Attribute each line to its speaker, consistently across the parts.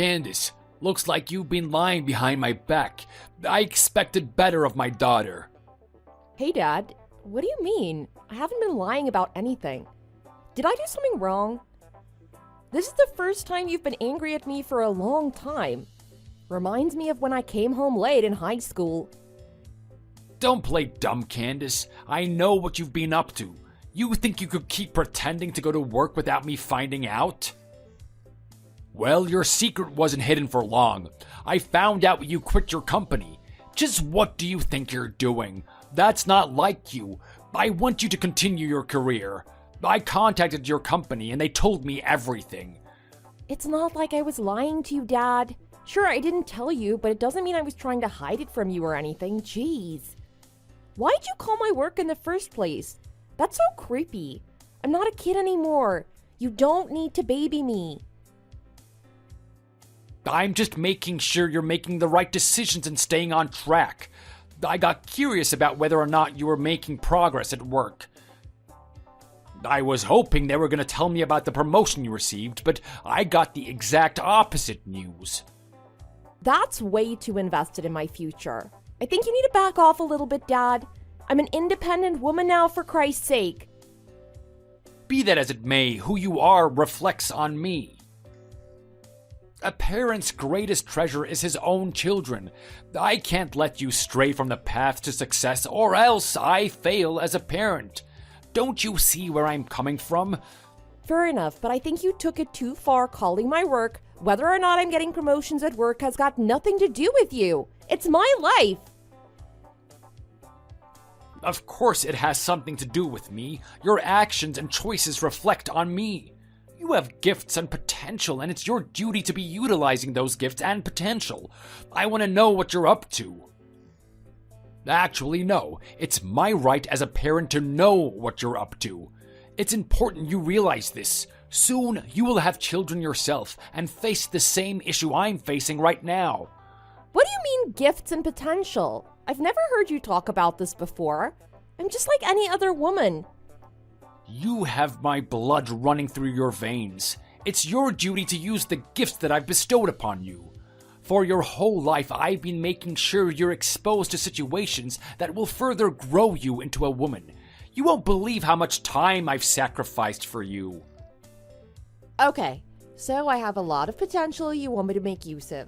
Speaker 1: Candice, looks like you've been lying behind my back. I expected better of my daughter.
Speaker 2: Hey, Dad. What do you mean? I haven't been lying about anything. Did I do something wrong? This is the first time you've been angry at me for a long time. Reminds me of when I came home late in high school.
Speaker 1: Don't play dumb, Candice. I know what you've been up to. You think you could keep pretending to go to work without me finding out? Well, your secret wasn't hidden for long. I found out when you quit your company. Just what do you think you're doing? That's not like you. I want you to continue your career. I contacted your company and they told me everything.
Speaker 2: It's not like I was lying to you, Dad. Sure, I didn't tell you, but it doesn't mean I was trying to hide it from you or anything. Jeez. Why'd you call my work in the first place? That's so creepy. I'm not a kid anymore. You don't need to baby me.
Speaker 1: I'm just making sure you're making the right decisions and staying on track. I got curious about whether or not you were making progress at work. I was hoping they were going to tell me about the promotion you received, but I got the exact opposite news.
Speaker 2: That's way too invested in my future. I think you need to back off a little bit, Dad. I'm an independent woman now, for Christ's sake.
Speaker 1: Be that as it may, who you are reflects on me. A parent's greatest treasure is his own children. I can't let you stray from the path to success, or else I fail as a parent. Don't you see where I'm coming from?
Speaker 2: Fair enough, but I think you took it too far calling my work. Whether or not I'm getting promotions at work has got nothing to do with you. It's my life.
Speaker 1: Of course it has something to do with me. Your actions and choices reflect on me. You have gifts and potential, and it's your duty to be utilizing those gifts and potential. I want to know what you're up to. Actually, no. It's my right as a parent to know what you're up to. It's important you realize this. Soon, you will have children yourself and face the same issue I'm facing right now.
Speaker 2: What do you mean, gifts and potential? I've never heard you talk about this before. I'm just like any other woman.
Speaker 1: You have my blood running through your veins. It's your duty to use the gifts that I've bestowed upon you. For your whole life, I've been making sure you're exposed to situations that will further grow you into a woman. You won't believe how much time I've sacrificed for you.
Speaker 2: Okay, so I have a lot of potential you want me to make use of.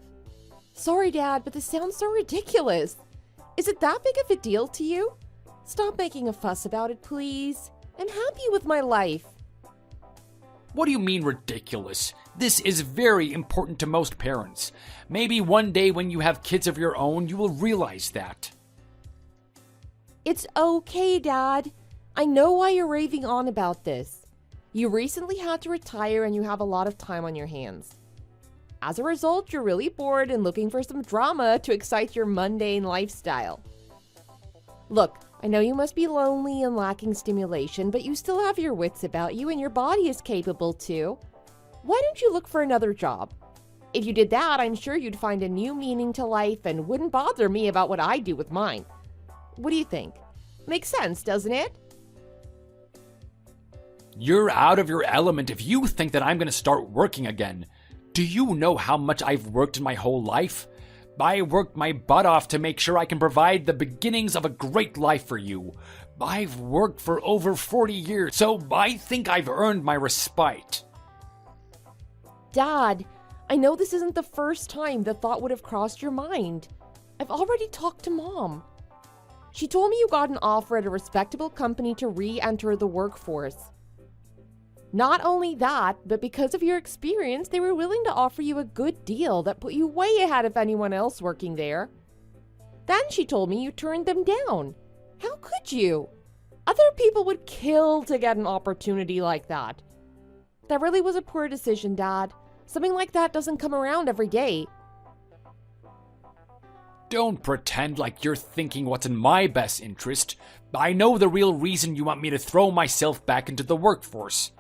Speaker 2: Sorry, Dad, but this sounds so ridiculous. Is it that big of a deal to you? Stop making a fuss about it, please. I'm happy with my life.
Speaker 1: What do you mean ridiculous? This is very important to most parents. Maybe one day when you have kids of your own, you will realize that.
Speaker 2: It's okay, Dad. I know why you're raving on about this. You recently had to retire and you have a lot of time on your hands. As a result, you're really bored and looking for some drama to excite your mundane lifestyle. Look, I know you must be lonely and lacking stimulation, but you still have your wits about you and your body is capable too. Why don't you look for another job? If you did that, I'm sure you'd find a new meaning to life and wouldn't bother me about what I do with mine. What do you think? Makes sense, doesn't it?
Speaker 1: You're out of your element if you think that I'm going to start working again. Do you know how much I've worked in my whole life? I worked my butt off to make sure I can provide the beginnings of a great life for you. I've worked for over 40 years, so I think I've earned my respite.
Speaker 2: Dad, I know this isn't the first time the thought would have crossed your mind. I've already talked to Mom. She told me you got an offer at a respectable company to re-enter the workforce. Not only that, but because of your experience, they were willing to offer you a good deal that put you way ahead of anyone else working there. Then she told me you turned them down. How could you? Other people would kill to get an opportunity like that. That really was a poor decision, Dad. Something like that doesn't come around every day.
Speaker 1: Don't pretend like you're thinking what's in my best interest. I know the real reason you want me to throw myself back into the workforce.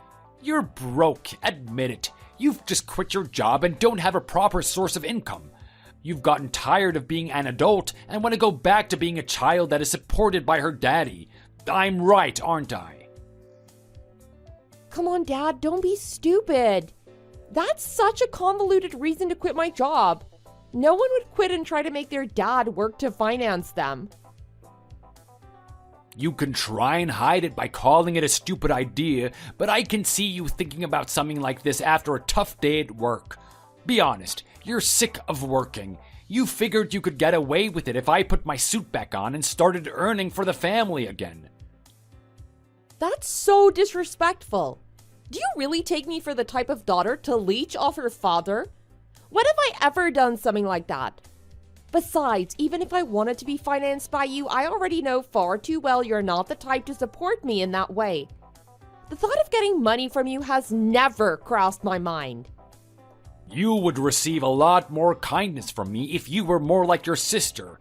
Speaker 1: You're broke, admit it. You've just quit your job and don't have a proper source of income. You've gotten tired of being an adult and want to go back to being a child that is supported by her daddy. I'm right, aren't I?
Speaker 2: Come on, Dad, don't be stupid. That's such a convoluted reason to quit my job. No one would quit and try to make their dad work to finance them.
Speaker 1: You can try and hide it by calling it a stupid idea, but I can see you thinking about something like this after a tough day at work. Be honest, you're sick of working. You figured you could get away with it if I put my suit back on and started earning for the family again.
Speaker 2: That's so disrespectful. Do you really take me for the type of daughter to leech off her father? When have I ever done something like that? Besides, even if I wanted to be financed by you, I already know far too well you're not the type to support me in that way. The thought of getting money from you has never crossed my mind.
Speaker 1: You would receive a lot more kindness from me if you were more like your sister.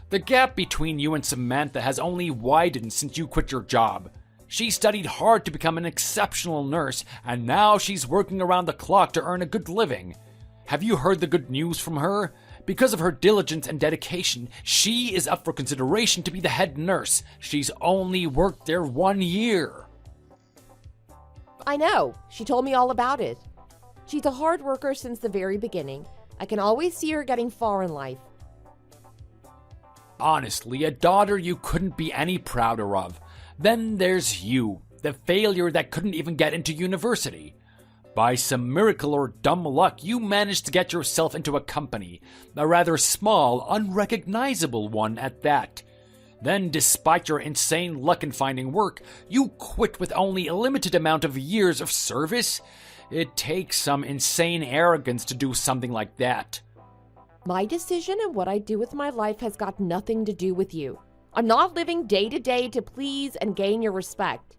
Speaker 1: The gap between you and Samantha has only widened since you quit your job. She studied hard to become an exceptional nurse, and now she's working around the clock to earn a good living. Have you heard the good news from her? Because of her diligence and dedication, she is up for consideration to be the head nurse. She's only worked there 1 year.
Speaker 2: I know. She told me all about it. She's a hard worker since the very beginning. I can always see her getting far in life.
Speaker 1: Honestly, a daughter you couldn't be any prouder of. Then there's you, the failure that couldn't even get into university. By some miracle or dumb luck, you managed to get yourself into a company, a rather small, unrecognizable one at that. Then, despite your insane luck in finding work, you quit with only a limited amount of years of service? It takes some insane arrogance to do something like that.
Speaker 2: My decision and what I do with my life has got nothing to do with you. I'm not living day to day to please and gain your respect.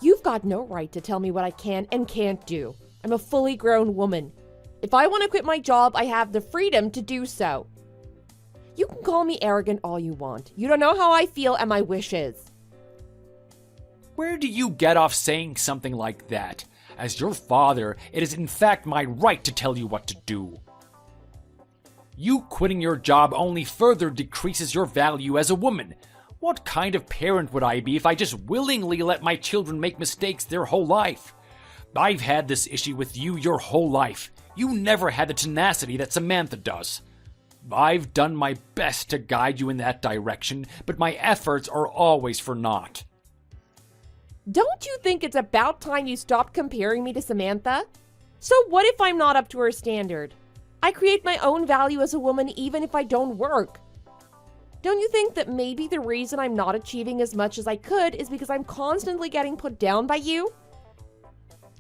Speaker 2: You've got no right to tell me what I can and can't do. I'm a fully grown woman. If I want to quit my job, I have the freedom to do so. You can call me arrogant all you want. You don't know how I feel and my wishes.
Speaker 1: Where do you get off saying something like that? As your father, it is in fact my right to tell you what to do. You quitting your job only further decreases your value as a woman. What kind of parent would I be if I just willingly let my children make mistakes their whole life? I've had this issue with you your whole life. You never had the tenacity that Samantha does. I've done my best to guide you in that direction, but my efforts are always for naught.
Speaker 2: Don't you think it's about time you stopped comparing me to Samantha? So what if I'm not up to her standard? I create my own value as a woman even if I don't work. Don't you think that maybe the reason I'm not achieving as much as I could is because I'm constantly getting put down by you?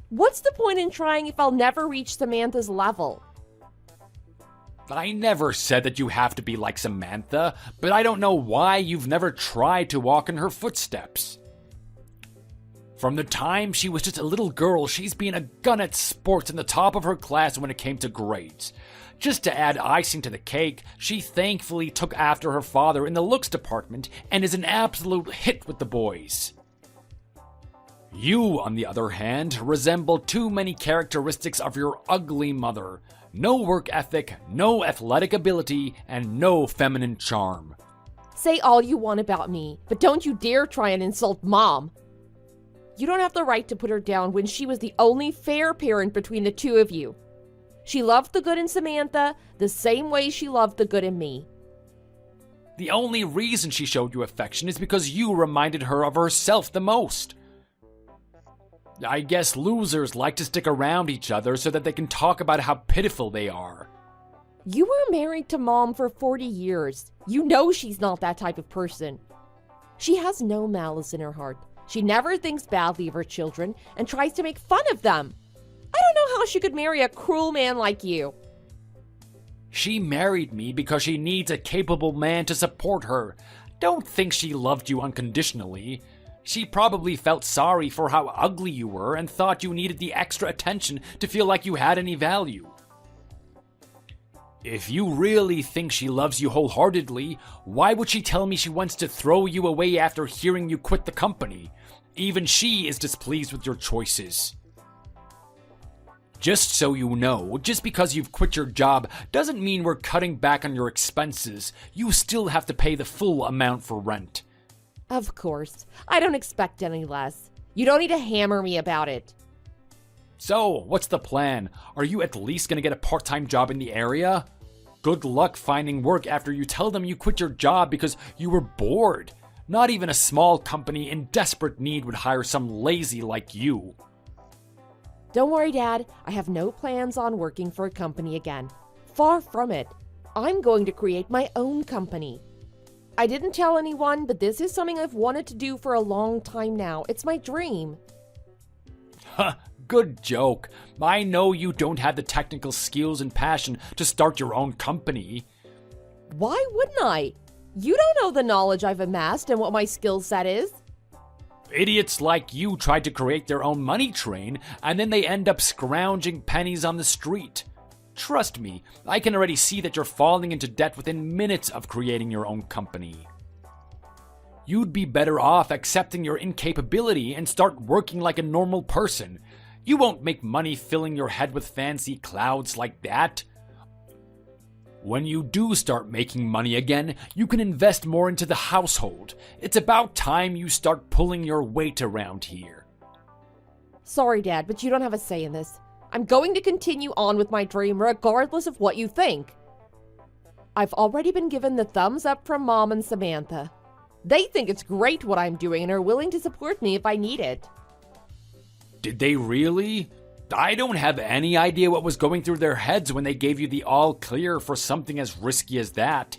Speaker 2: What's the point in trying if I'll never reach Samantha's level?
Speaker 1: I never said that you have to be like Samantha, but I don't know why you've never tried to walk in her footsteps. From the time she was just a little girl, she's been a gun at sports and the top of her class when it came to grades. Just to add icing to the cake, she thankfully took after her father in the looks department and is an absolute hit with the boys. You, on the other hand, resemble too many characteristics of your ugly mother. No work ethic, no athletic ability, and no feminine charm.
Speaker 2: Say all you want about me, but don't you dare try and insult Mom. You don't have the right to put her down when she was the only fair parent between the two of you. She loved the good in Samantha the same way she loved the good in me.
Speaker 1: The only reason she showed you affection is because you reminded her of herself the most. I guess losers like to stick around each other so that they can talk about how pitiful they are.
Speaker 2: You were married to Mom for 40 years. You know she's not that type of person. She has no malice in her heart. She never thinks badly of her children and tries to make fun of them. I don't know how she could marry a cruel man like you.
Speaker 1: She married me because she needs a capable man to support her. Don't think she loved you unconditionally. She probably felt sorry for how ugly you were and thought you needed the extra attention to feel like you had any value. If you really think she loves you wholeheartedly, why would she tell me she wants to throw you away after hearing you quit the company? Even she is displeased with your choices. Just so you know, just because you've quit your job doesn't mean we're cutting back on your expenses. You still have to pay the full amount for rent.
Speaker 2: Of course. I don't expect any less. You don't need to hammer me about it.
Speaker 1: So, what's the plan? Are you at least gonna get a part-time job in the area? Good luck finding work after you tell them you quit your job because you were bored. Not even a small company in desperate need would hire some lazy like you.
Speaker 2: Don't worry, Dad. I have no plans on working for a company again. Far from it. I'm going to create my own company. I didn't tell anyone, but this is something I've wanted to do for a long time now. It's my dream.
Speaker 1: Huh, good joke. I know you don't have the technical skills and passion to start your own company.
Speaker 2: Why wouldn't I? You don't know the knowledge I've amassed and what my skill set is.
Speaker 1: Idiots like you tried to create their own money train, and then they end up scrounging pennies on the street. Trust me, I can already see that you're falling into debt within minutes of creating your own company. You'd be better off accepting your incapability and start working like a normal person. You won't make money filling your head with fancy clouds like that. When you do start making money again, you can invest more into the household. It's about time you start pulling your weight around here.
Speaker 2: Sorry, Dad, but you don't have a say in this. I'm going to continue on with my dream regardless of what you think. I've already been given the thumbs up from Mom and Samantha. They think it's great what I'm doing and are willing to support me if I need it.
Speaker 1: Did they really? I don't have any idea what was going through their heads when they gave you the all clear for something as risky as that.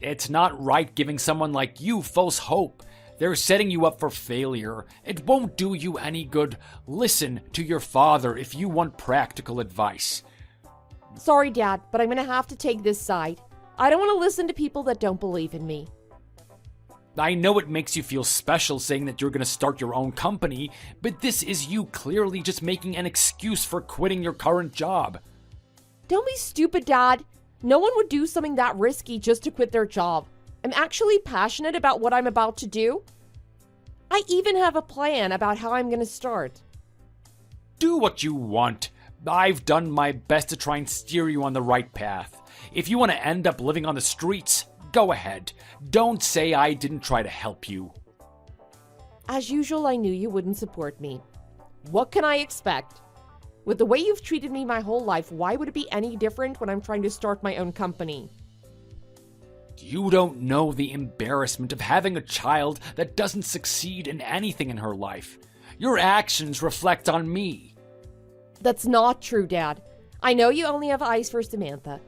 Speaker 1: It's not right giving someone like you false hope. They're setting you up for failure. It won't do you any good. Listen to your father if you want practical advice.
Speaker 2: Sorry, Dad, but I'm going to have to take this side. I don't want to listen to people that don't believe in me.
Speaker 1: I know it makes you feel special saying that you're going to start your own company, but this is you clearly just making an excuse for quitting your current job.
Speaker 2: Don't be stupid, Dad. No one would do something that risky just to quit their job. I'm actually passionate about what I'm about to do. I even have a plan about how I'm going to start.
Speaker 1: Do what you want. I've done my best to try and steer you on the right path. If you want to end up living on the streets, go ahead. Don't say I didn't try to help you.
Speaker 2: As usual, I knew you wouldn't support me. What can I expect? With the way you've treated me my whole life, why would it be any different when I'm trying to start my own company?
Speaker 1: You don't know the embarrassment of having a child that doesn't succeed in anything in her life. Your actions reflect on me.
Speaker 2: That's not true, Dad. I know you only have eyes for Samantha.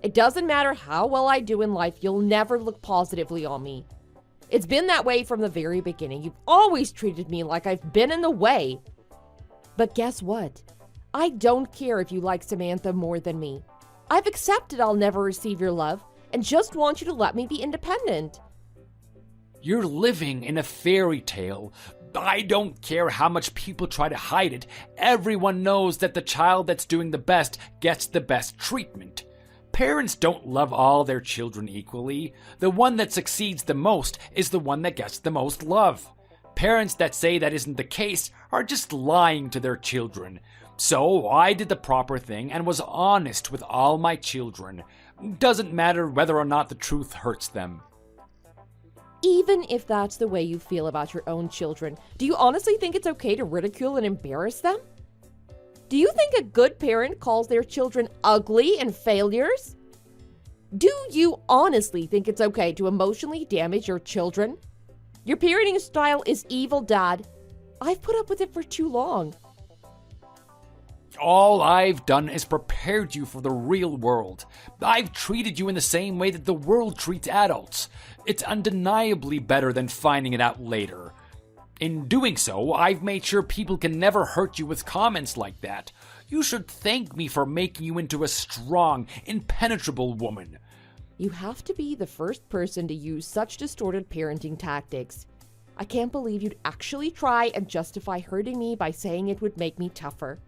Speaker 2: It doesn't matter how well I do in life, you'll never look positively on me. It's been that way from the very beginning. You've always treated me like I've been in the way. But guess what? I don't care if you like Samantha more than me. I've accepted I'll never receive your love and just want you to let me be independent.
Speaker 1: You're living in a fairy tale. I don't care how much people try to hide it. Everyone knows that the child that's doing the best gets the best treatment. Parents don't love all their children equally. The one that succeeds the most is the one that gets the most love. Parents that say that isn't the case are just lying to their children. So I did the proper thing and was honest with all my children. Doesn't matter whether or not the truth hurts them.
Speaker 2: Even if that's the way you feel about your own children, do you honestly think it's okay to ridicule and embarrass them? Do you think a good parent calls their children ugly and failures? Do you honestly think it's okay to emotionally damage your children? Your parenting style is evil, Dad. I've put up with it for too long.
Speaker 1: All I've done is prepared you for the real world. I've treated you in the same way that the world treats adults. It's undeniably better than finding it out later. In doing so, I've made sure people can never hurt you with comments like that. You should thank me for making you into a strong, impenetrable woman.
Speaker 2: You have to be the first person to use such distorted parenting tactics. I can't believe you'd actually try and justify hurting me by saying it would make me tougher.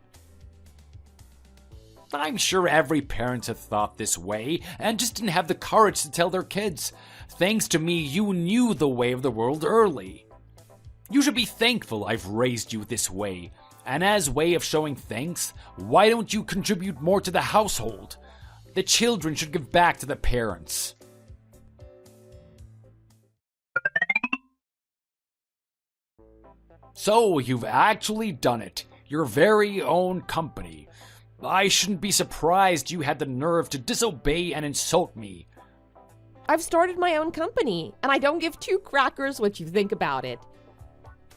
Speaker 1: I'm sure every parent had thought this way and just didn't have the courage to tell their kids. Thanks to me, you knew the way of the world early. You should be thankful I've raised you this way. And as way of showing thanks, why don't you contribute more to the household? The children should give back to the parents. So, you've actually done it. Your very own company. I shouldn't be surprised you had the nerve to disobey and insult me.
Speaker 2: I've started my own company, and I don't give two crackers what you think about it.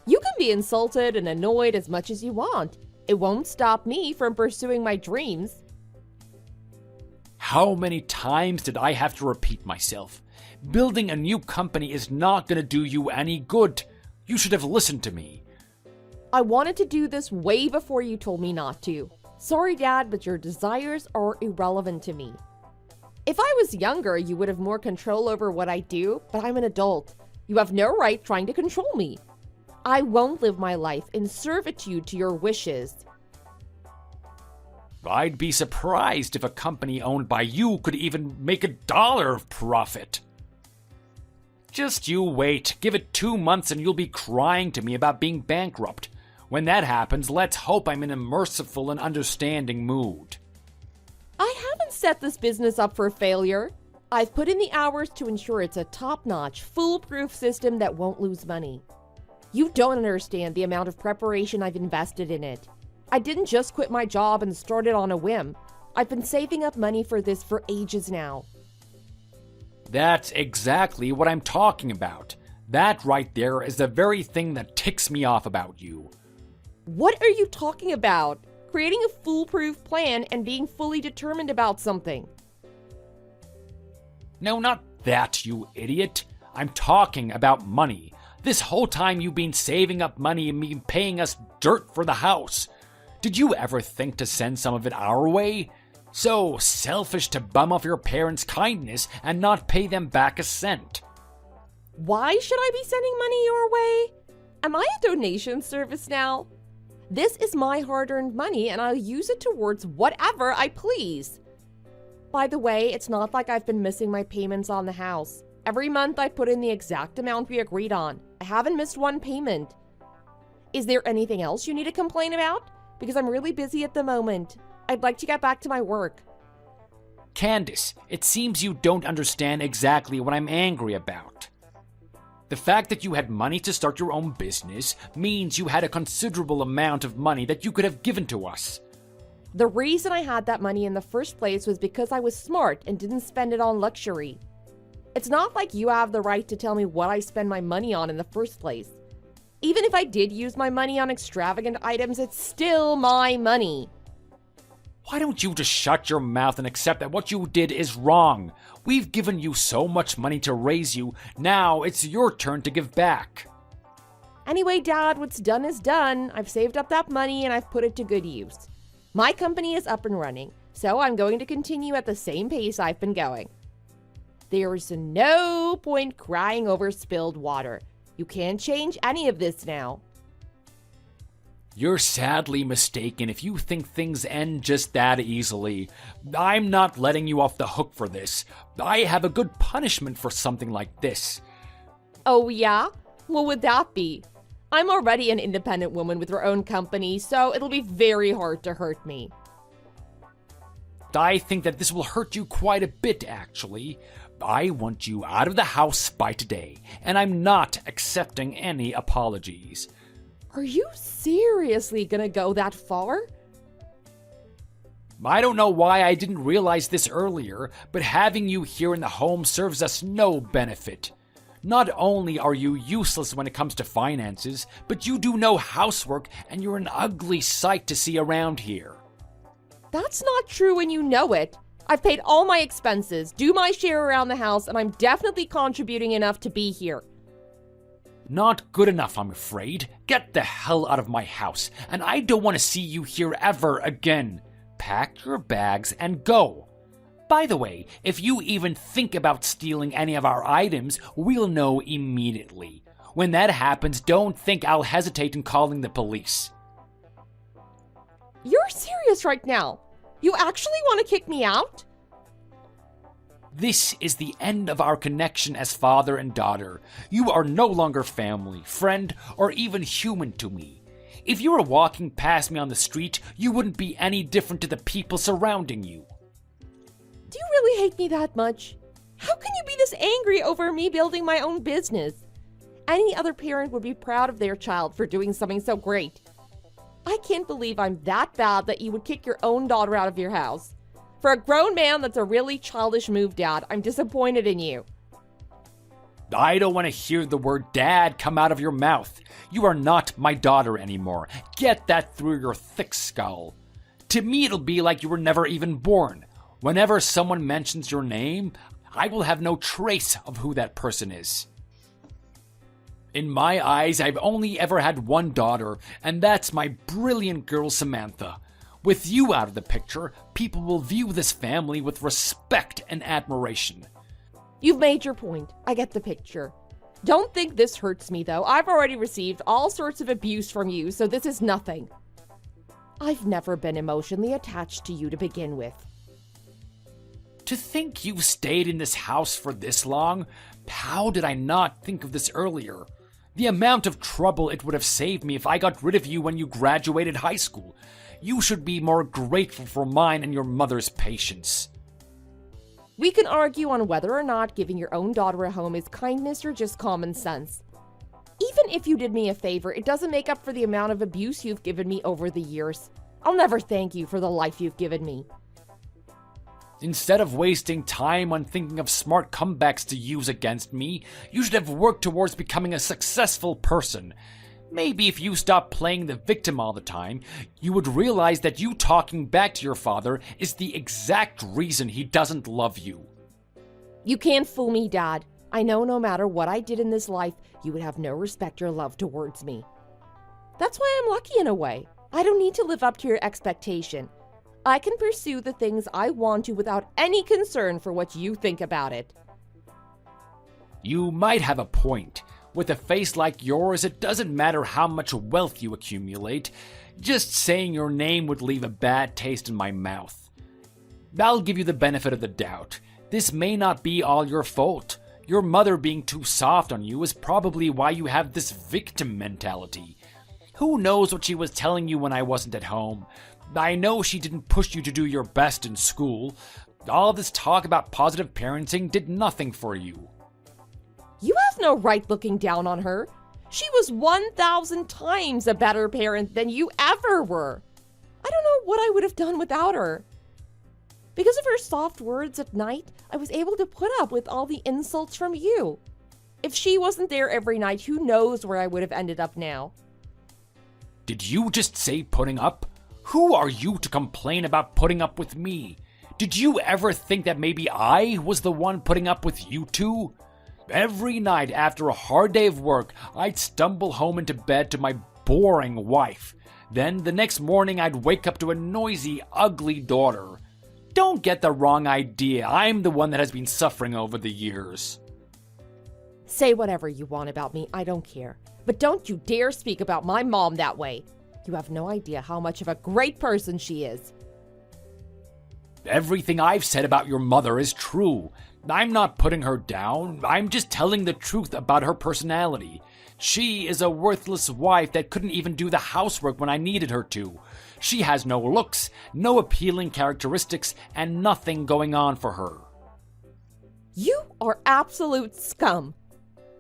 Speaker 2: You can be insulted and annoyed as much as you want. It won't stop me from pursuing my dreams.
Speaker 1: How many times did I have to repeat myself? Building a new company is not going to do you any good. You should have listened to me.
Speaker 2: I wanted to do this way before you told me not to. Sorry, Dad, but your desires are irrelevant to me. If I was younger, you would have more control over what I do, but I'm an adult. You have no right trying to control me. I won't live my life in servitude to your wishes.
Speaker 1: I'd be surprised if a company owned by you could even make $1 of profit. Just you wait. Give it 2 months and you'll be crying to me about being bankrupt. When that happens, let's hope I'm in a merciful and understanding mood.
Speaker 2: I haven't set this business up for failure. I've put in the hours to ensure it's a top-notch, foolproof system that won't lose money. You don't understand the amount of preparation I've invested in it. I didn't just quit my job and start it on a whim. I've been saving up money for this for ages now.
Speaker 1: That's exactly what I'm talking about. That right there is the very thing that ticks me off about you.
Speaker 2: What are you talking about? Creating a foolproof plan and being fully determined about something.
Speaker 1: No, not that, you idiot. I'm talking about money. This whole time you've been saving up money and been paying us dirt for the house. Did you ever think to send some of it our way? So selfish to bum off your parents' kindness and not pay them back a cent.
Speaker 2: Why should I be sending money your way? Am I a donation service now? This is my hard-earned money and I'll use it towards whatever I please. By the way, it's not like I've been missing my payments on the house. Every month I put in the exact amount we agreed on. I haven't missed one payment. Is there anything else you need to complain about? Because I'm really busy at the moment. I'd like to get back to my work.
Speaker 1: Candice, it seems you don't understand exactly what I'm angry about. The fact that you had money to start your own business means you had a considerable amount of money that you could have given to us.
Speaker 2: The reason I had that money in the first place was because I was smart and didn't spend it on luxury. It's not like you have the right to tell me what I spend my money on in the first place. Even if I did use my money on extravagant items, it's still my money.
Speaker 1: Why don't you just shut your mouth and accept that what you did is wrong? We've given you so much money to raise you, now it's your turn to give back.
Speaker 2: Anyway, Dad, what's done is done. I've saved up that money and I've put it to good use. My company is up and running, so I'm going to continue at the same pace I've been going. There's no point crying over spilled water. You can't change any of this now.
Speaker 1: You're sadly mistaken if you think things end just that easily. I'm not letting you off the hook for this. I have a good punishment for something like this.
Speaker 2: Oh yeah? What would that be? I'm already an independent woman with her own company, so it'll be very hard to hurt me.
Speaker 1: I think that this will hurt you quite a bit, actually. I want you out of the house by today, and I'm not accepting any apologies.
Speaker 2: Are you seriously gonna go that far?
Speaker 1: I don't know why I didn't realize this earlier, but having you here in the home serves us no benefit. Not only are you useless when it comes to finances, but you do no housework and you're an ugly sight to see around here.
Speaker 2: That's not true and you know it. I've paid all my expenses, do my share around the house, and I'm definitely contributing enough to be here.
Speaker 1: Not good enough, I'm afraid. Get the hell out of my house, and I don't want to see you here ever again. Pack your bags and go. By the way, if you even think about stealing any of our items, we'll know immediately. When that happens, don't think I'll hesitate in calling the police.
Speaker 2: You're serious right now? You actually want to kick me out?
Speaker 1: This is the end of our connection as father and daughter. You are no longer family, friend, or even human to me. If you were walking past me on the street, you wouldn't be any different to the people surrounding you.
Speaker 2: Do you really hate me that much? How can you be this angry over me building my own business? Any other parent would be proud of their child for doing something so great. I can't believe I'm that bad that you would kick your own daughter out of your house. For a grown man, that's a really childish move, Dad. I'm disappointed in you.
Speaker 1: I don't want to hear the word dad come out of your mouth. You are not my daughter anymore. Get that through your thick skull. To me, it'll be like you were never even born. Whenever someone mentions your name, I will have no trace of who that person is. In my eyes, I've only ever had one daughter, and that's my brilliant girl Samantha. With you out of the picture, people will view this family with respect and admiration.
Speaker 2: You've made your point. I get the picture. Don't think this hurts me, though. I've already received all sorts of abuse from you, so this is nothing. I've never been emotionally attached to you to begin with.
Speaker 1: To think you've stayed in this house for this long? How did I not think of this earlier? The amount of trouble it would have saved me if I got rid of you when you graduated high school. You should be more grateful for mine and your mother's patience.
Speaker 2: We can argue on whether or not giving your own daughter a home is kindness or just common sense. Even if you did me a favor, it doesn't make up for the amount of abuse you've given me over the years. I'll never thank you for the life you've given me.
Speaker 1: Instead of wasting time on thinking of smart comebacks to use against me, you should have worked towards becoming a successful person. Maybe if you stopped playing the victim all the time, you would realize that you talking back to your father is the exact reason he doesn't love you.
Speaker 2: You can't fool me, Dad. I know no matter what I did in this life, you would have no respect or love towards me. That's why I'm lucky in a way. I don't need to live up to your expectation. I can pursue the things I want to without any concern for what you think about it.
Speaker 1: You might have a point. With a face like yours, it doesn't matter how much wealth you accumulate. Just saying your name would leave a bad taste in my mouth. I'll give you the benefit of the doubt. This may not be all your fault. Your mother being too soft on you is probably why you have this victim mentality. Who knows what she was telling you when I wasn't at home? I know she didn't push you to do your best in school. All this talk about positive parenting did nothing for you.
Speaker 2: You have no right looking down on her. She was 1,000 times a better parent than you ever were. I don't know what I would have done without her. Because of her soft words at night, I was able to put up with all the insults from you. If she wasn't there every night, who knows where I would have ended up now.
Speaker 1: Did you just say putting up? Who are you to complain about putting up with me? Did you ever think that maybe I was the one putting up with you two? Every night after a hard day of work, I'd stumble home into bed to my boring wife. Then the next morning I'd wake up to a noisy, ugly daughter. Don't get the wrong idea. I'm the one that has been suffering over the years.
Speaker 2: Say whatever you want about me, I don't care. But don't you dare speak about my mom that way. You have no idea how much of a great person she is.
Speaker 1: Everything I've said about your mother is true. I'm not putting her down. I'm just telling the truth about her personality. She is a worthless wife that couldn't even do the housework when I needed her to. She has no looks, no appealing characteristics, and nothing going on for her.
Speaker 2: You are absolute scum.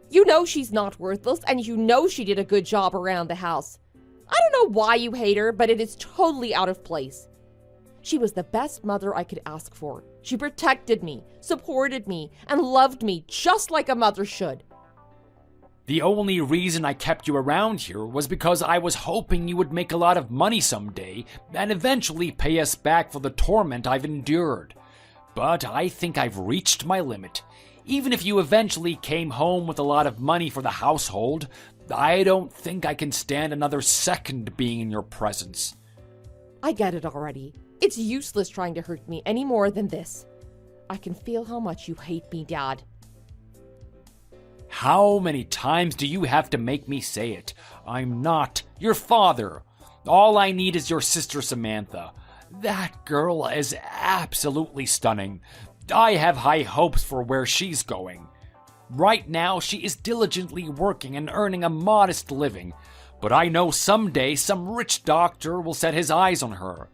Speaker 2: You know she's not worthless, and you know she did a good job around the house. I don't know why you hate her, but it is totally out of place. She was the best mother I could ask for. She protected me, supported me, and loved me just like a mother should.
Speaker 1: The only reason I kept you around here was because I was hoping you would make a lot of money someday and eventually pay us back for the torment I've endured. But I think I've reached my limit. Even if you eventually came home with a lot of money for the household, I don't think I can stand another second being in your presence.
Speaker 2: I get it already. It's useless trying to hurt me any more than this. I can feel how much you hate me, Dad.
Speaker 1: How many times do you have to make me say it? I'm not your father. All I need is your sister Samantha. That girl is absolutely stunning. I have high hopes for where she's going. Right now, she is diligently working and earning a modest living. But I know someday some rich doctor will set his eyes on her.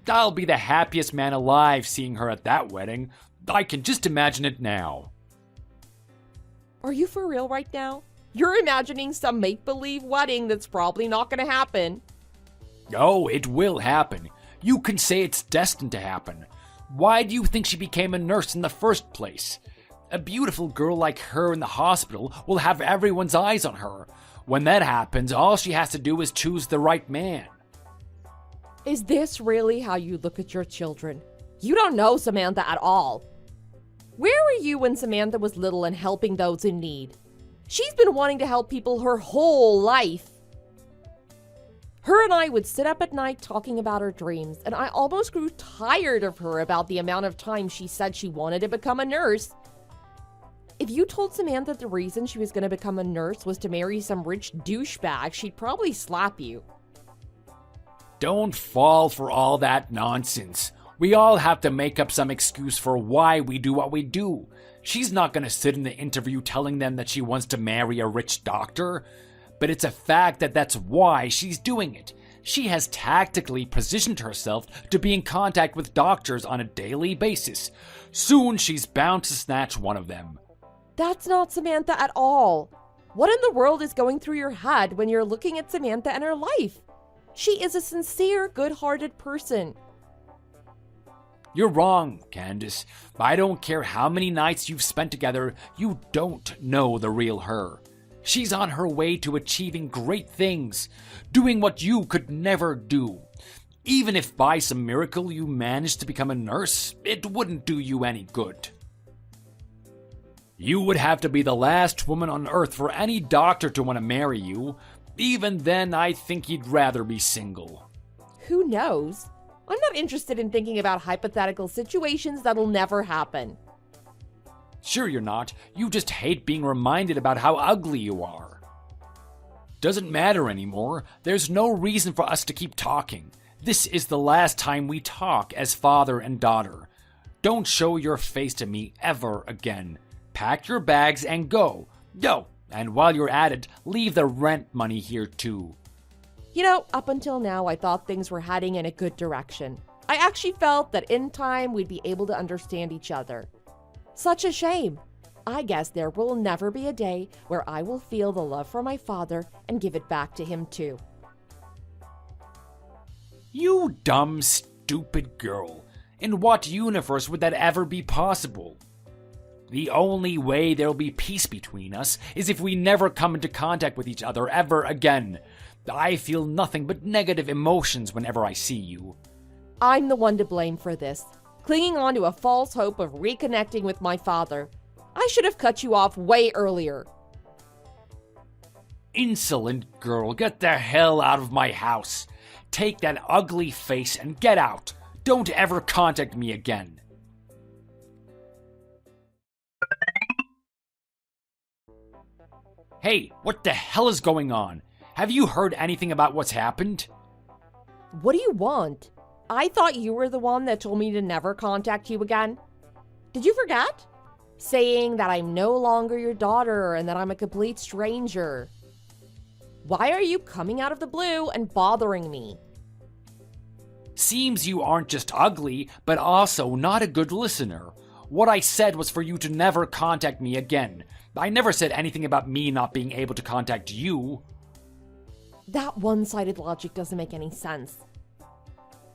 Speaker 1: I'll be the happiest man alive seeing her at that wedding. I can just imagine it now.
Speaker 2: Are you for real right now? You're imagining some make-believe wedding that's probably not going to happen.
Speaker 1: Oh, it will happen. You can say it's destined to happen. Why do you think she became a nurse in the first place? A beautiful girl like her in the hospital will have everyone's eyes on her. When that happens, all she has to do is choose the right man.
Speaker 2: Is this really how you look at your children? You don't know Samantha at all. Where were you when Samantha was little and helping those in need? She's been wanting to help people her whole life. Her and I would sit up at night talking about her dreams, and I almost grew tired of her about the amount of time she said she wanted to become a nurse. If you told Samantha the reason she was going to become a nurse was to marry some rich douchebag, she'd probably slap you.
Speaker 1: Don't fall for all that nonsense. We all have to make up some excuse for why we do what we do. She's not going to sit in the interview telling them that she wants to marry a rich doctor. But it's a fact that that's why she's doing it. She has tactically positioned herself to be in contact with doctors on a daily basis. Soon she's bound to snatch one of them.
Speaker 2: That's not Samantha at all. What in the world is going through your head when you're looking at Samantha and her life? She is a sincere, good-hearted person.
Speaker 1: You're wrong, Candice. I don't care how many nights you've spent together, you don't know the real her. She's on her way to achieving great things, doing what you could never do. Even if by some miracle you managed to become a nurse, it wouldn't do you any good. You would have to be the last woman on earth for any doctor to want to marry you. Even then, I think he'd rather be single.
Speaker 2: Who knows? I'm not interested in thinking about hypothetical situations that'll never happen.
Speaker 1: Sure you're not. You just hate being reminded about how ugly you are. Doesn't matter anymore. There's no reason for us to keep talking. This is the last time we talk as father and daughter. Don't show your face to me ever again. Pack your bags and go. Go. And while you're at it, leave the rent money here too.
Speaker 2: You know, up until now, I thought things were heading in a good direction. I actually felt that in time we'd be able to understand each other. Such a shame. I guess there will never be a day where I will feel the love for my father and give it back to him too.
Speaker 1: You dumb, stupid girl. In what universe would that ever be possible? The only way there'll be peace between us is if we never come into contact with each other ever again. I feel nothing but negative emotions whenever I see you.
Speaker 2: I'm the one to blame for this, clinging on to a false hope of reconnecting with my father. I should have cut you off way earlier.
Speaker 1: Insolent girl, get the hell out of my house. Take that ugly face and get out. Don't ever contact me again. Hey, what the hell is going on? Have you heard anything about what's happened?
Speaker 2: What do you want? I thought you were the one that told me to never contact you again. Did you forget? Saying that I'm no longer your daughter and that I'm a complete stranger. Why are you coming out of the blue and bothering me?
Speaker 1: Seems you aren't just ugly, but also not a good listener. What I said was for you to never contact me again. I never said anything about me not being able to contact you.
Speaker 2: That one-sided logic doesn't make any sense.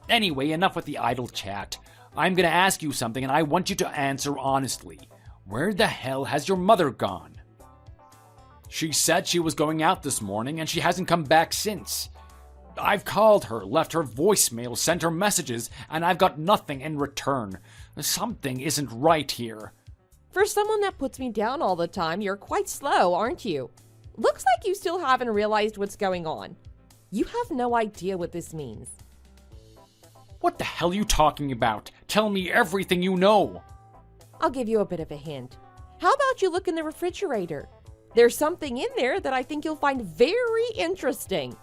Speaker 1: Anyway, enough with the idle chat. I'm gonna ask you something and I want you to answer honestly. Where the hell has your mother gone? She said she was going out this morning and she hasn't come back since. I've called her, left her voicemail, sent her messages, and I've got nothing in return. Something isn't right here.
Speaker 2: For someone that puts me down all the time, you're quite slow, aren't you? Looks like you still haven't realized what's going on. You have no idea what this means.
Speaker 1: What the hell are you talking about? Tell me everything you know.
Speaker 2: I'll give you a bit of a hint. How about you look in the refrigerator? There's something in there that I think you'll find very interesting.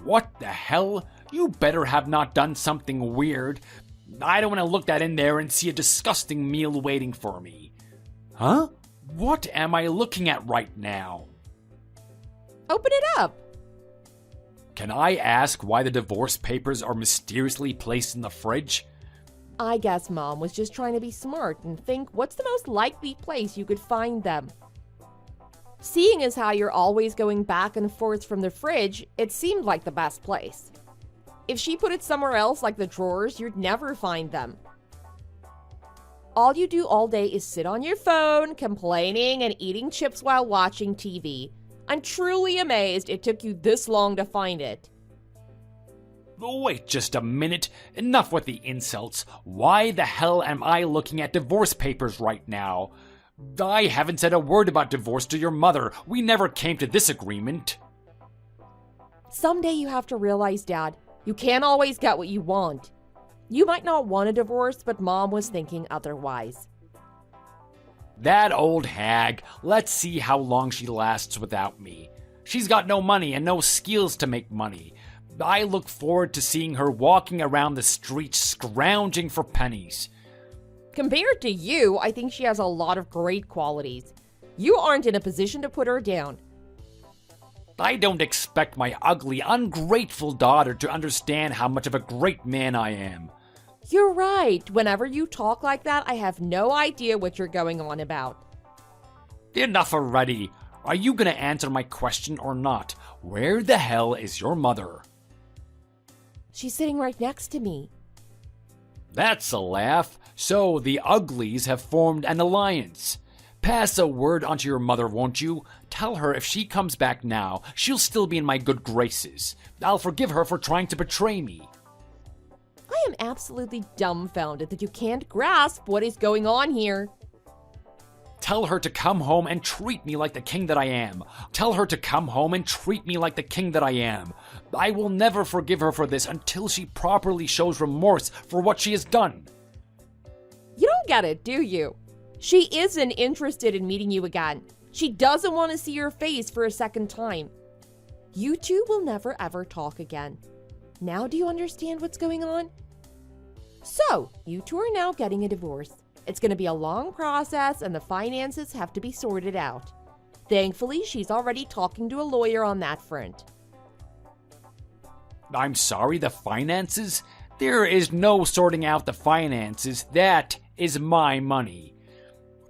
Speaker 1: What the hell? You better have not done something weird. I don't want to look that in there and see a disgusting meal waiting for me. Huh? What am I looking at right now?
Speaker 2: Open it up.
Speaker 1: Can I ask why the divorce papers are mysteriously placed in the fridge?
Speaker 2: I guess Mom was just trying to be smart and think what's the most likely place you could find them. Seeing as how you're always going back and forth from the fridge, it seemed like the best place. If she put it somewhere else like the drawers, you'd never find them. All you do all day is sit on your phone, complaining and eating chips while watching TV. I'm truly amazed it took you this long to find it.
Speaker 1: Wait just a minute. Enough with the insults. Why the hell am I looking at divorce papers right now? I haven't said a word about divorce to your mother. We never came to this agreement.
Speaker 2: Someday you have to realize, Dad, you can't always get what you want. You might not want a divorce, but Mom was thinking otherwise.
Speaker 1: That old hag. Let's see how long she lasts without me. She's got no money and no skills to make money. I look forward to seeing her walking around the streets scrounging for pennies.
Speaker 2: Compared to you, I think she has a lot of great qualities. You aren't in a position to put her down.
Speaker 1: I don't expect my ugly, ungrateful daughter to understand how much of a great man I am.
Speaker 2: You're right. Whenever you talk like that, I have no idea what you're going on about.
Speaker 1: Enough already. Are you gonna answer my question or not? Where the hell is your mother?
Speaker 2: She's sitting right next to me.
Speaker 1: That's a laugh. So the uglies have formed an alliance. Pass a word on to your mother, won't you? Tell her if she comes back now, she'll still be in my good graces. I'll forgive her for trying to betray me.
Speaker 2: I am absolutely dumbfounded that you can't grasp what is going on here.
Speaker 1: Tell her to come home and treat me like the king that I am. Tell her to come home and treat me like the king that I am. I will never forgive her for this until she properly shows remorse for what she has done.
Speaker 2: You don't get it, do you? She isn't interested in meeting you again. She doesn't want to see your face for a second time. You two will never ever talk again. Now do you understand what's going on? So, you two are now getting a divorce. It's going to be a long process and the finances have to be sorted out. Thankfully, she's already talking to a lawyer on that front.
Speaker 1: I'm sorry, the finances? There is no sorting out the finances. That is my money.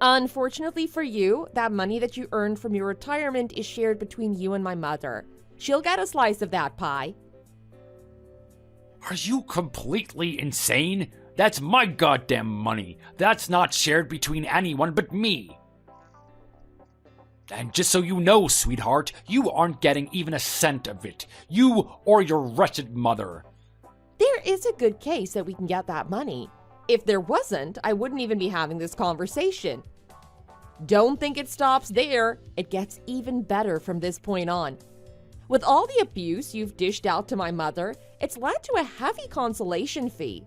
Speaker 2: Unfortunately for you, that money that you earned from your retirement is shared between you and my mother. She'll get a slice of that pie.
Speaker 1: Are you completely insane? That's my goddamn money. That's not shared between anyone but me. And just so you know, sweetheart, you aren't getting even a cent of it. You or your wretched mother.
Speaker 2: There is a good case that we can get that money. If there wasn't, I wouldn't even be having this conversation. Don't think it stops there. It gets even better from this point on. With all the abuse you've dished out to my mother, it's led to a heavy consolation fee.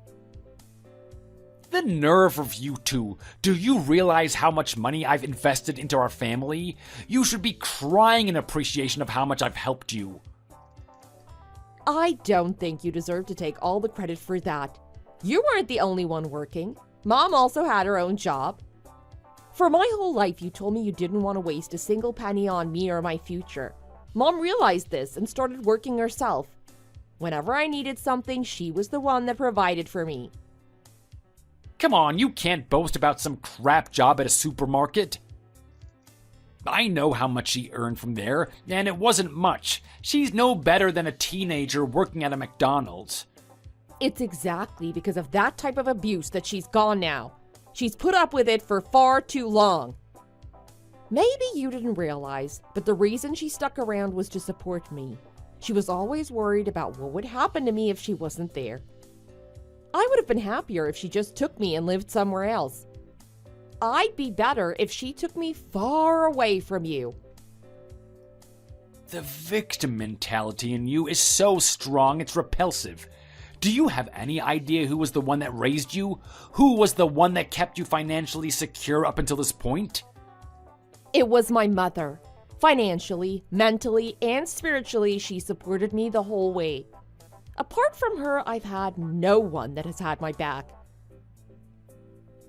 Speaker 1: The nerve of you two. Do you realize how much money I've invested into our family? You should be crying in appreciation of how much I've helped you.
Speaker 2: I don't think you deserve to take all the credit for that. You weren't the only one working. Mom also had her own job. For my whole life, you told me you didn't want to waste a single penny on me or my future. Mom realized this and started working herself. Whenever I needed something, she was the one that provided for me.
Speaker 1: Come on, you can't boast about some crap job at a supermarket. I know how much she earned from there, and it wasn't much. She's no better than a teenager working at a McDonald's.
Speaker 2: It's exactly because of that type of abuse that she's gone now. She's put up with it for far too long. Maybe you didn't realize, but the reason she stuck around was to support me. She was always worried about what would happen to me if she wasn't there. I would have been happier if she just took me and lived somewhere else. I'd be better if she took me far away from you.
Speaker 1: The victim mentality in you is so strong it's repulsive. Do you have any idea who was the one that raised you? Who was the one that kept you financially secure up until this point?
Speaker 2: It was my mother. Financially, mentally, and spiritually, she supported me the whole way. Apart from her, I've had no one that has had my back.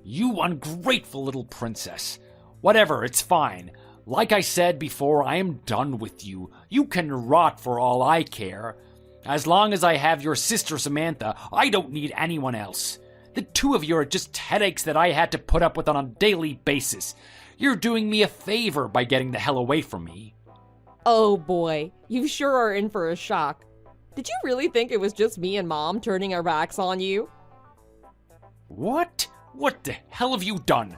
Speaker 1: You ungrateful little princess. Whatever, it's fine. Like I said before, I am done with you. You can rot for all I care. As long as I have your sister Samantha, I don't need anyone else. The two of you are just headaches that I had to put up with on a daily basis. You're doing me a favor by getting the hell away from me.
Speaker 2: Oh boy, you sure are in for a shock. Did you really think it was just me and Mom turning our backs on you?
Speaker 1: What? What the hell have you done?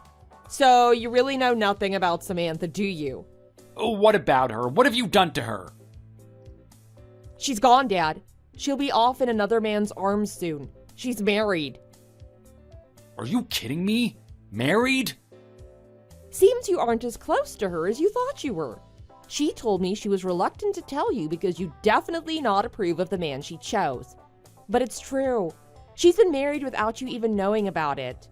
Speaker 2: So, you really know nothing about Samantha, do you?
Speaker 1: Oh, what about her? What have you done to her?
Speaker 2: She's gone, Dad. She'll be off in another man's arms soon. She's married.
Speaker 1: Are you kidding me? Married?
Speaker 2: Seems you aren't as close to her as you thought you were. She told me she was reluctant to tell you because you definitely not approve of the man she chose. But it's true. She's been married without you even knowing about it.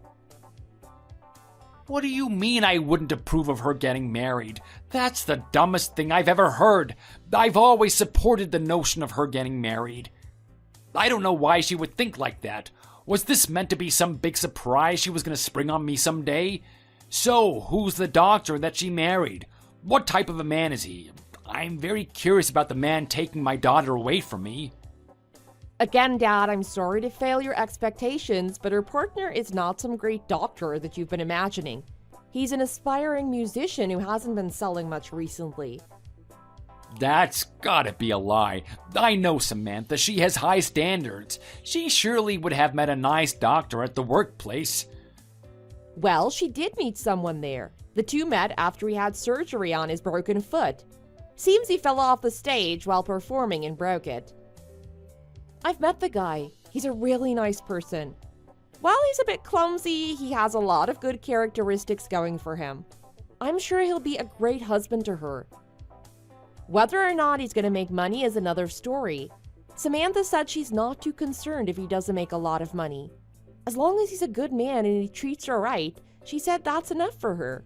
Speaker 1: What do you mean I wouldn't approve of her getting married? That's the dumbest thing I've ever heard. I've always supported the notion of her getting married. I don't know why she would think like that. Was this meant to be some big surprise she was going to spring on me someday? So, who's the doctor that she married? What type of a man is he? I'm very curious about the man taking my daughter away from me.
Speaker 2: Again, Dad, I'm sorry to fail your expectations, but her partner is not some great doctor that you've been imagining. He's an aspiring musician who hasn't been selling much recently.
Speaker 1: That's gotta be a lie. I know Samantha. She has high standards. She surely would have met a nice doctor at the workplace.
Speaker 2: Well, she did meet someone there. The two met after he had surgery on his broken foot. Seems he fell off the stage while performing and broke it. I've met the guy. He's a really nice person. While he's a bit clumsy, he has a lot of good characteristics going for him. I'm sure he'll be a great husband to her. Whether or not he's going to make money is another story. Samantha said she's not too concerned if he doesn't make a lot of money. As long as he's a good man and he treats her right, she said that's enough for her.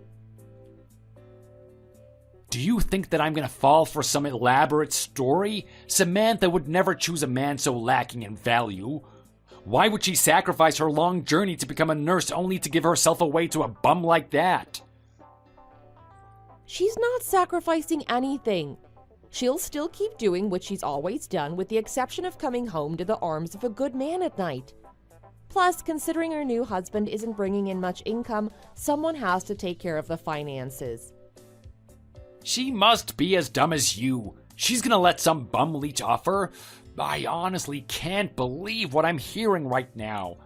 Speaker 1: Do you think that I'm gonna fall for some elaborate story? Samantha would never choose a man so lacking in value. Why would she sacrifice her long journey to become a nurse only to give herself away to a bum like that?
Speaker 2: She's not sacrificing anything. She'll still keep doing what she's always done, with the exception of coming home to the arms of a good man at night. Plus, considering her new husband isn't bringing in much income, someone has to take care of the finances.
Speaker 1: She must be as dumb as you. She's gonna let some bum leech off her? I honestly can't believe what I'm hearing right now.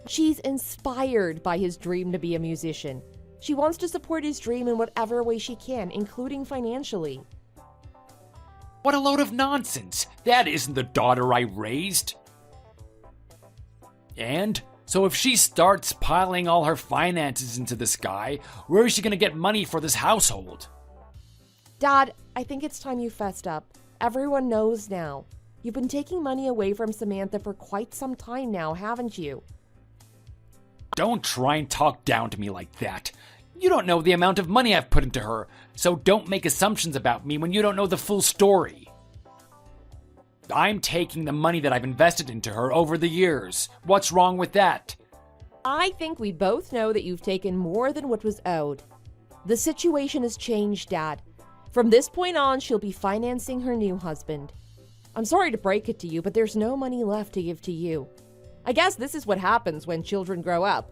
Speaker 2: She's inspired by his dream to be a musician. She wants to support his dream in whatever way she can, including financially.
Speaker 1: What a load of nonsense. That isn't the daughter I raised. And? So if she starts piling all her finances into this guy, where is she gonna get money for this household?
Speaker 2: Dad, I think it's time you fessed up. Everyone knows now. You've been taking money away from Samantha for quite some time now, haven't you?
Speaker 1: Don't try and talk down to me like that. You don't know the amount of money I've put into her, so don't make assumptions about me when you don't know the full story. I'm taking the money that I've invested into her over the years. What's wrong with that?
Speaker 2: I think we both know that you've taken more than what was owed. The situation has changed, Dad. From this point on, she'll be financing her new husband. I'm sorry to break it to you, but there's no money left to give to you. I guess this is what happens when children grow up.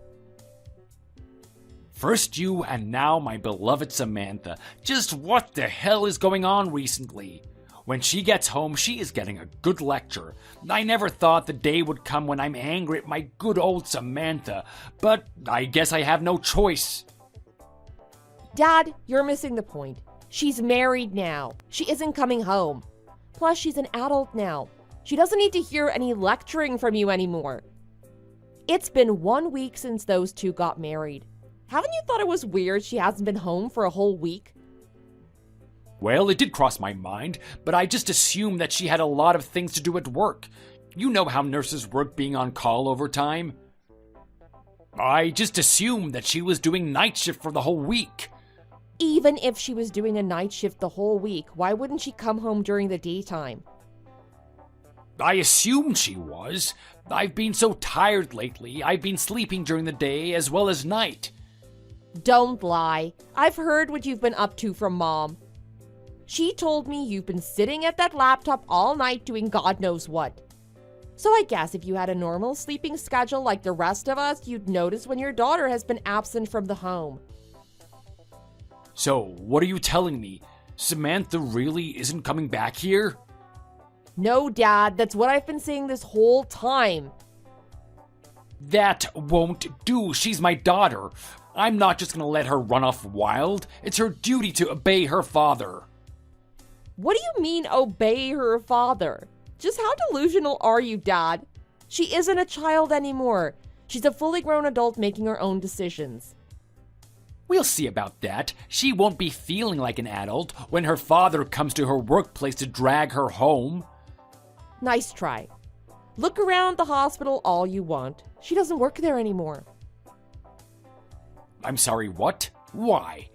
Speaker 1: First you, and now my beloved Samantha. Just what the hell is going on recently? When she gets home, she is getting a good lecture. I never thought the day would come when I'm angry at my good old Samantha, but I guess I have no choice.
Speaker 2: Dad, you're missing the point. She's married now. She isn't coming home. Plus, she's an adult now. She doesn't need to hear any lecturing from you anymore. It's been 1 week since those two got married. Haven't you thought it was weird she hasn't been home for a whole week?
Speaker 1: Well, it did cross my mind, but I just assumed that she had a lot of things to do at work. You know how nurses work being on call overtime. I just assumed that she was doing night shift for the whole week.
Speaker 2: Even if she was doing a night shift the whole week, why wouldn't she come home during the daytime?
Speaker 1: I assumed she was. I've been so tired lately. I've been sleeping during the day as well as night.
Speaker 2: Don't lie. I've heard what you've been up to from Mom. She told me you've been sitting at that laptop all night doing God knows what. So I guess if you had a normal sleeping schedule like the rest of us, you'd notice when your daughter has been absent from the home.
Speaker 1: So, what are you telling me? Samantha really isn't coming back here?
Speaker 2: No, Dad, that's what I've been saying this whole time.
Speaker 1: That won't do. She's my daughter. I'm not just gonna let her run off wild. It's her duty to obey her father.
Speaker 2: What do you mean, obey her father? Just how delusional are you, Dad? She isn't a child anymore. She's a fully grown adult making her own decisions.
Speaker 1: We'll see about that. She won't be feeling like an adult when her father comes to her workplace to drag her home.
Speaker 2: Nice try. Look around the hospital all you want. She doesn't work there anymore.
Speaker 1: I'm sorry, what? Why?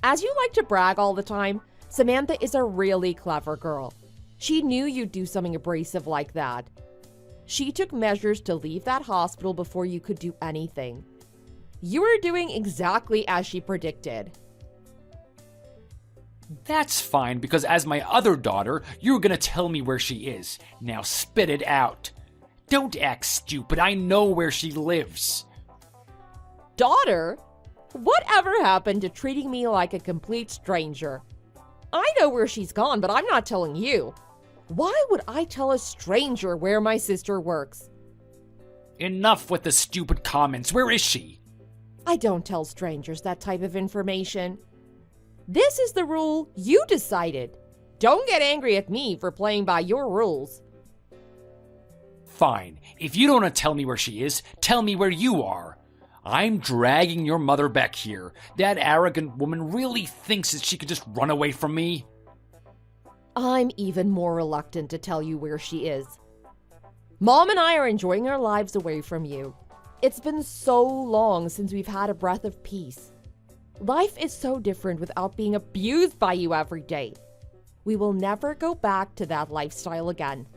Speaker 2: As you like to brag all the time, Samantha is a really clever girl. She knew you'd do something abrasive like that. She took measures to leave that hospital before you could do anything. You were doing exactly as she predicted.
Speaker 1: That's fine, because as my other daughter, you're gonna tell me where she is. Now spit it out. Don't act stupid, I know where she lives.
Speaker 2: Daughter? Whatever happened to treating me like a complete stranger? I know where she's gone, but I'm not telling you. Why would I tell a stranger where my sister works?
Speaker 1: Enough with the stupid comments, where is she?
Speaker 2: I don't tell strangers that type of information. This is the rule you decided. Don't get angry at me for playing by your rules.
Speaker 1: Fine, if you don't want to tell me where she is, tell me where you are. I'm dragging your mother back here. That arrogant woman really thinks that she could just run away from me?
Speaker 2: I'm even more reluctant to tell you where she is. Mom and I are enjoying our lives away from you. It's been so long since we've had a breath of peace. Life is so different without being abused by you every day. We will never go back to that lifestyle again.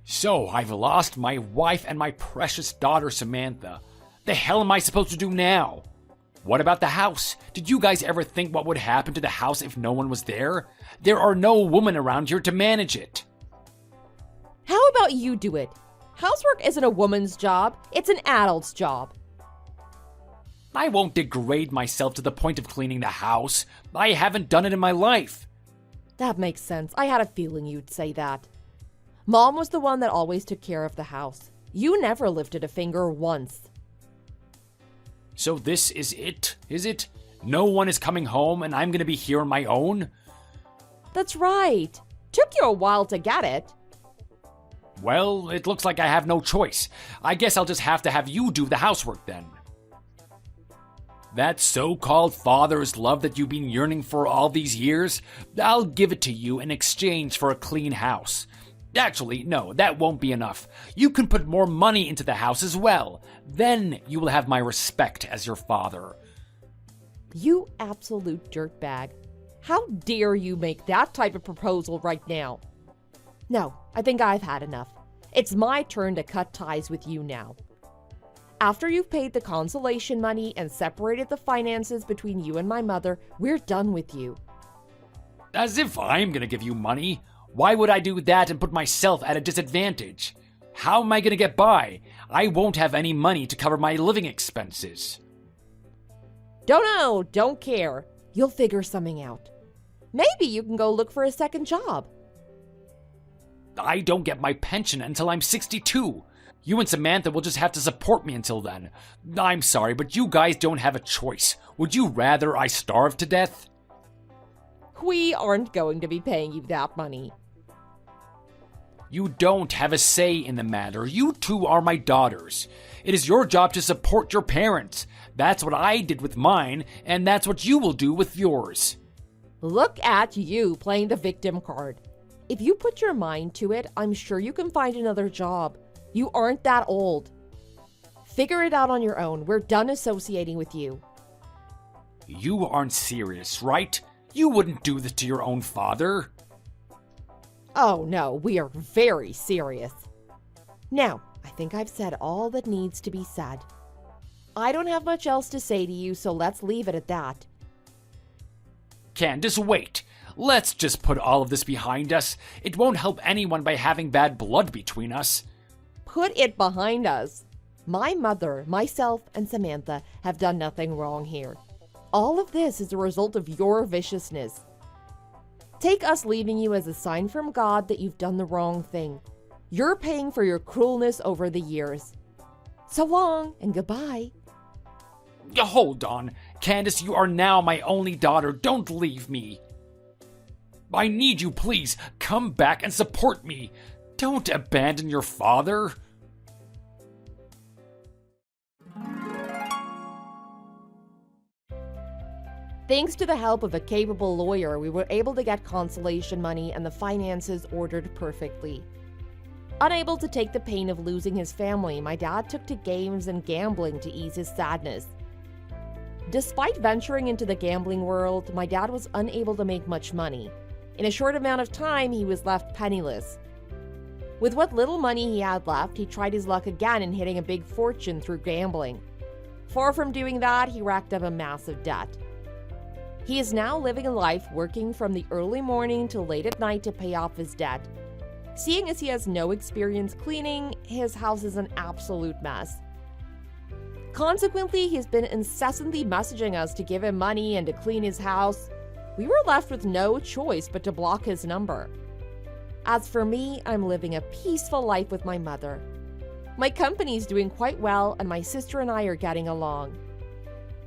Speaker 1: So, I've lost my wife and my precious daughter, Samantha. The hell am I supposed to do now? What about the house? Did you guys ever think what would happen to the house if no one was there? There are no women around here to manage it.
Speaker 2: How about you do it? Housework isn't a woman's job, it's an adult's job.
Speaker 1: I won't degrade myself to the point of cleaning the house. I haven't done it in my life.
Speaker 2: That makes sense. I had a feeling you'd say that. Mom was the one that always took care of the house. You never lifted a finger once.
Speaker 1: So this is it, is it? No one is coming home and I'm gonna be here on my own?
Speaker 2: That's right. Took you a while to get it.
Speaker 1: Well, it looks like I have no choice. I guess I'll just have to have you do the housework then. That so-called father's love that you've been yearning for all these years, I'll give it to you in exchange for a clean house. Actually, no, that won't be enough. You can put more money into the house as well. Then you will have my respect as your father.
Speaker 2: You absolute dirtbag. How dare you make that type of proposal right now? No, I think I've had enough. It's my turn to cut ties with you now. After you've paid the consolation money and separated the finances between you and my mother, we're done with you.
Speaker 1: As if I'm gonna give you money. Why would I do that and put myself at a disadvantage? How am I gonna get by? I won't have any money to cover my living expenses.
Speaker 2: Don't know, don't care. You'll figure something out. Maybe you can go look for a second job.
Speaker 1: I don't get my pension until I'm 62. You and Samantha will just have to support me until then. I'm sorry, but you guys don't have a choice. Would you rather I starve to death?
Speaker 2: We aren't going to be paying you that money.
Speaker 1: You don't have a say in the matter. You two are my daughters. It is your job to support your parents. That's what I did with mine, and that's what you will do with yours.
Speaker 2: Look at you playing the victim card. If you put your mind to it, I'm sure you can find another job. You aren't that old. Figure it out on your own. We're done associating with you.
Speaker 1: You aren't serious, right? You wouldn't do this to your own father.
Speaker 2: Oh no, we are very serious. Now, I think I've said all that needs to be said. I don't have much else to say to you, so let's leave it at that.
Speaker 1: Candice, wait. Let's just put all of this behind us. It won't help anyone by having bad blood between us.
Speaker 2: Put it behind us. My mother, myself, and Samantha have done nothing wrong here. All of this is a result of your viciousness. Take us leaving you as a sign from God that you've done the wrong thing. You're paying for your cruelness over the years. So long and goodbye.
Speaker 1: Hold on. Candice, you are now my only daughter. Don't leave me. I need you, please. Come back and support me. Don't abandon your father.
Speaker 2: Thanks to the help of a capable lawyer, we were able to get consolation money and the finances ordered perfectly. Unable to take the pain of losing his family, my dad took to games and gambling to ease his sadness. Despite venturing into the gambling world, my dad was unable to make much money. In a short amount of time, he was left penniless. With what little money he had left, he tried his luck again in hitting a big fortune through gambling. Far from doing that, he racked up a massive debt. He is now living a life working from the early morning till late at night to pay off his debt. Seeing as he has no experience cleaning, his house is an absolute mess. Consequently, he's been incessantly messaging us to give him money and to clean his house. We were left with no choice but to block his number. As for me, I'm living a peaceful life with my mother. My company's doing quite well, and my sister and I are getting along.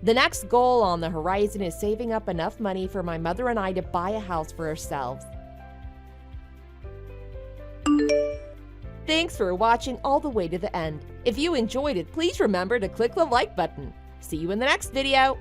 Speaker 2: The next goal on the horizon is saving up enough money for my mother and I to buy a house for ourselves. Thanks for watching all the way to the end. If you enjoyed it, please remember to click the like button. See you in the next video.